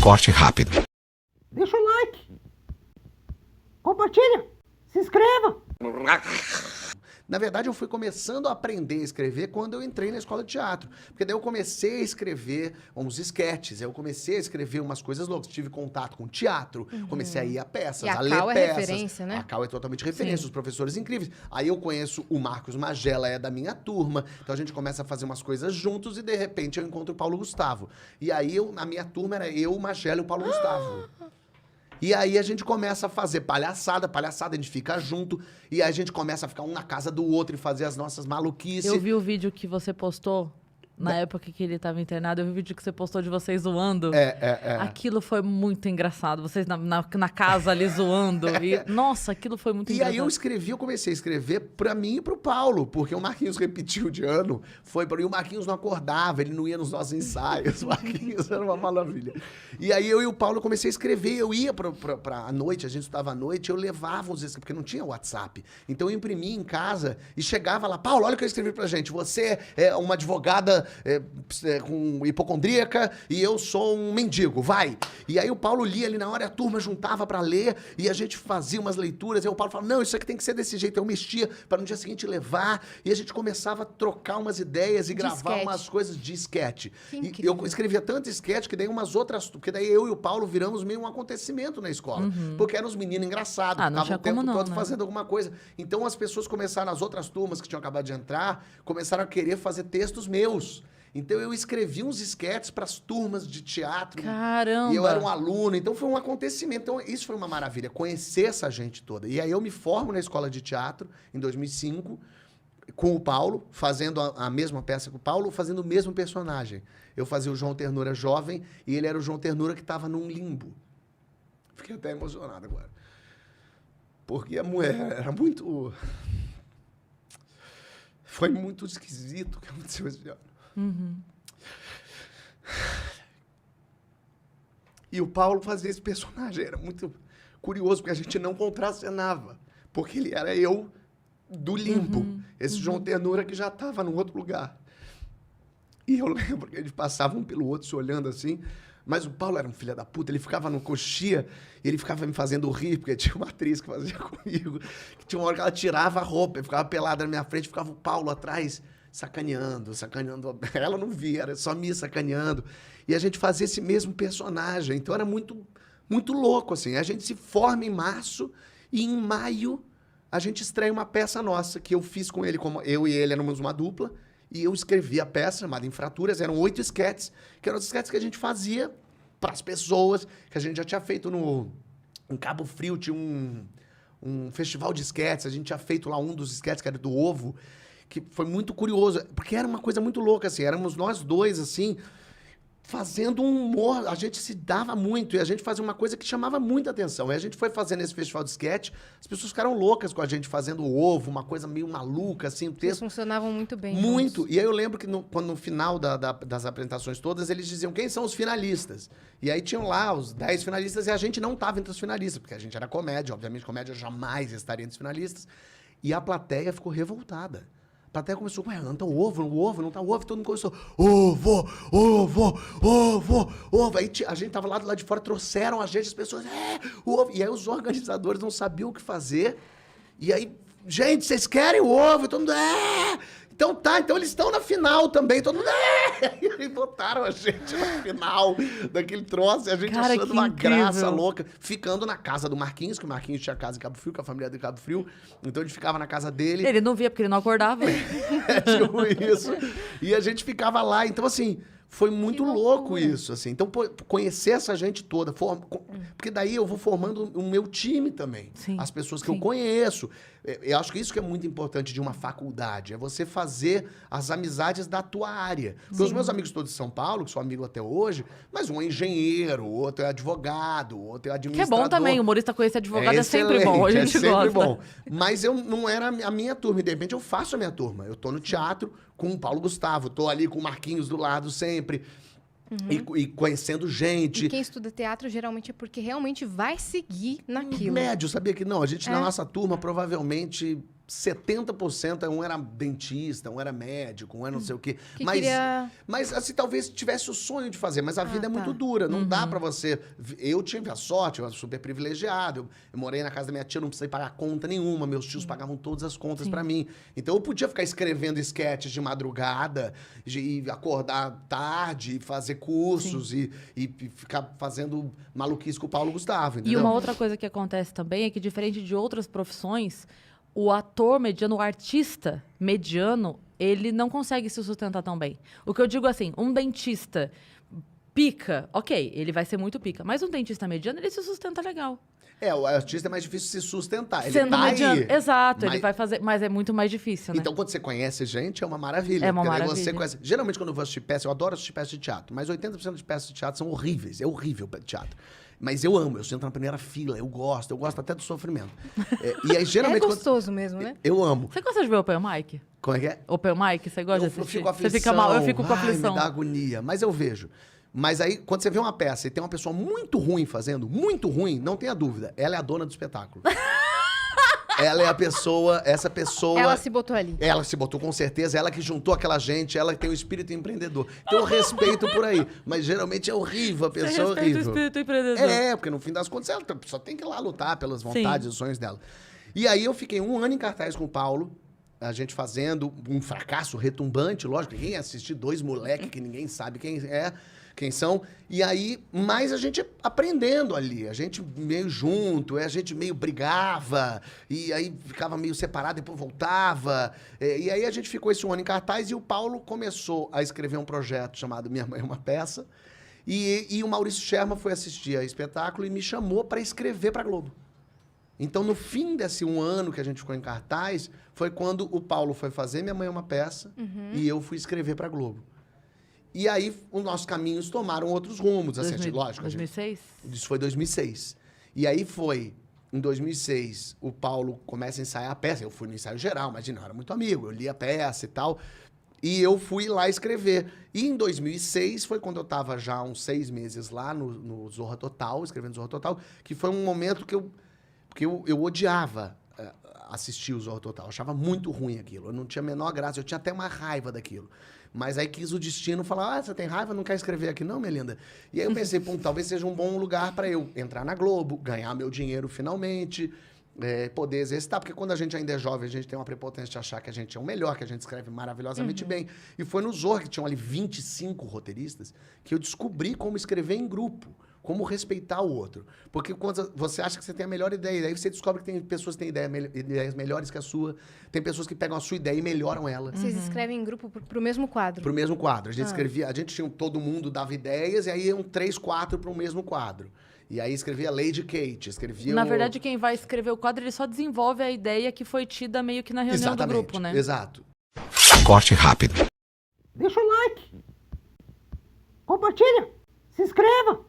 forte e rápido. Deixa o like, compartilha, se inscreva. Na verdade, eu fui começando a aprender a escrever quando eu entrei na escola de teatro. Porque daí eu comecei a escrever uns esquetes, eu comecei a escrever umas coisas loucas. Tive contato com teatro, comecei a ir a peças, E a a ler Cal é peças. referência, né? A Cal é totalmente referência, Sim. os professores incríveis. Aí eu conheço o Marcos Magela, é da minha turma. Então a gente começa a fazer umas coisas juntos e de repente eu encontro o Paulo Gustavo. E aí a minha turma era eu, o Magela e o Paulo Gustavo. E aí a gente começa a fazer palhaçada, a gente fica junto, e aí a gente começa a ficar um na casa do outro e fazer as nossas maluquices. Eu vi o vídeo que você postou na época que ele estava internado. Eu vi o vídeo que você postou de vocês zoando. Aquilo foi muito engraçado. Vocês na casa ali zoando. E, nossa, aquilo foi muito engraçado. E aí eu comecei a escrever pra mim e pro Paulo, porque o Marquinhos repetiu de ano, e o Marquinhos não acordava, ele não ia nos nossos ensaios, o Marquinhos era uma maravilha. E aí eu e o Paulo comecei a escrever, eu ia pra noite, a gente estudava à noite, eu levava os escritos, porque não tinha WhatsApp. Então eu imprimia em casa e chegava lá, Paulo, olha o que eu escrevi pra gente, você é uma advogada com hipocondríaca e eu sou um mendigo, vai. E aí o Paulo lia ali na hora, a turma juntava pra ler e a gente fazia umas leituras e o Paulo falava, não, isso aqui tem que ser desse jeito. Eu mexia pra no dia seguinte levar e a gente começava a trocar umas ideias e gravar umas coisas de esquete. E eu escrevia tanto esquete que daí umas outras, porque daí eu e o Paulo viramos meio um acontecimento na escola, porque eram os meninos engraçados, que estavam o tempo todo fazendo alguma coisa. Então as pessoas começaram, as outras turmas que tinham acabado de entrar, começaram a querer fazer textos meus. Então eu escrevi uns esquetes para as turmas de teatro. Caramba! E eu era um aluno, então foi um acontecimento. Então isso foi uma maravilha, conhecer essa gente toda. E aí eu me formo na escola de teatro em 2005 com o Paulo, fazendo a mesma peça que o Paulo, fazendo o mesmo personagem. Eu fazia o João Ternura jovem e ele era o João Ternura que estava num limbo. Fiquei até emocionado agora. Porque a mulher era muito... Foi muito esquisito o que aconteceu esse ano. E o Paulo fazia esse personagem, era muito curioso, porque a gente não contracenava, porque ele era eu do limbo, esse João Ternura que já estava num outro lugar. E eu lembro que eles passavam um pelo outro se olhando assim, mas o Paulo era um filho da puta, ele ficava no coxia e ele ficava me fazendo rir, porque tinha uma atriz que fazia comigo, que tinha uma hora que ela tirava a roupa, ficava pelada na minha frente, ficava o Paulo atrás sacaneando. Ela não via, era só me sacaneando. E a gente fazia esse mesmo personagem. Então era muito, muito louco, assim. A gente se forma em março e em maio a gente estreia uma peça nossa que eu fiz com ele, como eu e ele éramos uma dupla, e eu escrevi a peça chamada Infraturas. Eram 8 esquetes, que eram os esquetes que a gente fazia para as pessoas, que a gente já tinha feito em Cabo Frio, tinha um festival de esquetes, a gente tinha feito lá um dos esquetes, que era do Ovo, que foi muito curioso, porque era uma coisa muito louca, assim, éramos nós dois, assim, fazendo um humor, a gente se dava muito, e a gente fazia uma coisa que chamava muita atenção, e a gente foi fazendo esse festival de sketch, as pessoas ficaram loucas com a gente fazendo o Ovo, uma coisa meio maluca, assim, o texto... Eles funcionavam muito bem. Muito, juntos. e aí eu lembro que quando no final das apresentações todas, eles diziam quem são os finalistas, e aí tinham lá os 10 finalistas, e a gente não estava entre os finalistas, porque a gente era comédia, obviamente comédia jamais estaria entre os finalistas, e a plateia ficou revoltada. A plateia começou, ué, não tá o ovo, não tá o ovo, todo mundo começou, ovo. Aí a gente tava lá do lado de fora, trouxeram a gente, as pessoas, o ovo. E aí os organizadores não sabiam o que fazer. E aí, gente, vocês querem o ovo? E todo mundo, Então tá, então eles estão na final também, todo mundo, E aí botaram a gente na final daquele troço, e a gente achando uma graça louca, ficando na casa do Marquinhos, que o Marquinhos tinha casa em Cabo Frio, com a família dele em Cabo Frio, então a gente ficava na casa dele. Ele não via porque ele não acordava. Tipo isso. E a gente ficava lá, então assim... Foi muito louco isso, assim. Então, conhecer essa gente toda, porque daí eu vou formando o meu time também. Sim, as pessoas que eu conheço. Eu acho que isso que é muito importante de uma faculdade, é você fazer as amizades da tua área. Porque os meus amigos todos de São Paulo, que sou amigo até hoje, mas um é engenheiro, outro é advogado, outro é administrador. Que é bom também, humorista conhecer advogado é sempre bom, a gente sempre gosta. bom. Mas eu não era a minha turma, e de repente eu faço a minha turma. Eu tô no teatro com o Paulo Gustavo, tô ali com o Marquinhos do lado sempre, e conhecendo gente. E quem estuda teatro geralmente é porque realmente vai seguir naquilo. Médio, sabia que não? A gente, na nossa turma, provavelmente 70% um era dentista, um era médico, um era não sei o quê. Que Mas, queria... mas assim, talvez tivesse o sonho de fazer, mas a vida é muito dura. Não dá pra você... Eu tive a sorte, eu era super privilegiado. Eu morei na casa da minha tia, não precisei pagar conta nenhuma. Meus tios pagavam todas as contas pra mim. Então eu podia ficar escrevendo sketches de madrugada, e acordar tarde, e fazer cursos e ficar fazendo maluquice com o Paulo Gustavo, entendeu? E uma outra coisa que acontece também é que, diferente de outras profissões, o ator mediano, o artista mediano, ele não consegue se sustentar tão bem. O que eu digo assim, um dentista pica, ok, ele vai ser muito pica. Mas um dentista mediano, ele se sustenta legal. O artista é mais difícil se sustentar. Ele Sendo tá mediano. aí, Exato, mas... ele vai fazer, mas é muito mais difícil, né? Então, quando você conhece gente, é uma maravilha. É uma porque daí maravilha. Você conhece... Geralmente, quando eu vou assistir peça, eu adoro assistir peça de teatro, mas 80% de peças de teatro são horríveis. É horrível o teatro. Mas eu amo, eu sento na primeira fila, eu gosto até do sofrimento. E aí, geralmente... É gostoso mesmo, né? Eu amo. Você gosta de ver Open Mic? Como é que é? Open Mic, você gosta de Eu assistir? fico com aflição. Você fica mal, eu fico com aflição. Me dá agonia, mas eu vejo. Mas aí, quando você vê uma peça e tem uma pessoa muito ruim fazendo, muito ruim, não tenha dúvida, ela é a dona do espetáculo. Ela é a pessoa, essa pessoa... Ela se botou ali. Ela se botou com certeza, ela que juntou aquela gente, ela que tem o espírito empreendedor. Então eu respeito por aí, mas geralmente é horrível, a pessoa é Respeita horrível. o espírito empreendedor. Porque no fim das contas ela só tem que ir lá lutar pelas vontades e os sonhos dela. E aí eu fiquei 1 ano em cartaz com o Paulo, a gente fazendo um fracasso retumbante, lógico, ninguém ia assistir 2 moleques que ninguém sabe quem são. E aí, mais a gente aprendendo ali, a gente meio junto, a gente meio brigava, e aí ficava meio separado, depois voltava. E aí a gente ficou esse 1 ano em cartaz e o Paulo começou a escrever um projeto chamado Minha Mãe é uma Peça. E o Maurício Sherman foi assistir a espetáculo e me chamou para escrever para Globo. Então, no fim desse 1 ano que a gente ficou em cartaz, foi quando o Paulo foi fazer Minha Mãe é uma Peça e eu fui escrever para Globo. E aí, os nossos caminhos tomaram outros rumos. Assim, lógico. 2006? Isso foi 2006. E aí foi, em 2006, o Paulo começa a ensaiar a peça. Eu fui no ensaio geral, imagina, eu era muito amigo. Eu li a peça e tal. E eu fui lá escrever. E em 2006 foi quando eu estava já há uns 6 meses lá no Zorra Total, escrevendo Zorra Total, que foi um momento que eu odiava assistir o Zorra Total. Eu achava muito ruim aquilo. Eu não tinha a menor graça. Eu tinha até uma raiva daquilo. Mas aí quis o destino falar, você tem raiva, não quer escrever aqui não, minha linda? E aí eu pensei, talvez seja um bom lugar para eu entrar na Globo, ganhar meu dinheiro finalmente, poder exercitar. Porque quando a gente ainda é jovem, a gente tem uma prepotência de achar que a gente é o melhor, que a gente escreve maravilhosamente bem. E foi no Zorra, que tinham ali 25 roteiristas, que eu descobri como escrever em grupo. Como respeitar o outro. Porque quando você acha que você tem a melhor ideia, aí você descobre que tem pessoas que têm ideias melhores que a sua, tem pessoas que pegam a sua ideia e melhoram ela. Vocês escrevem em grupo pro mesmo quadro? Pro mesmo quadro. A gente escrevia, a gente tinha, todo mundo dava ideias, e aí iam 3, 4 para o mesmo quadro. E aí escrevia Lady Kate, escrevia... Na verdade, quem vai escrever o quadro, ele só desenvolve a ideia que foi tida meio que na reunião do grupo, né? Exato. Corte rápido. Deixa o like. Compartilha. Se inscreva.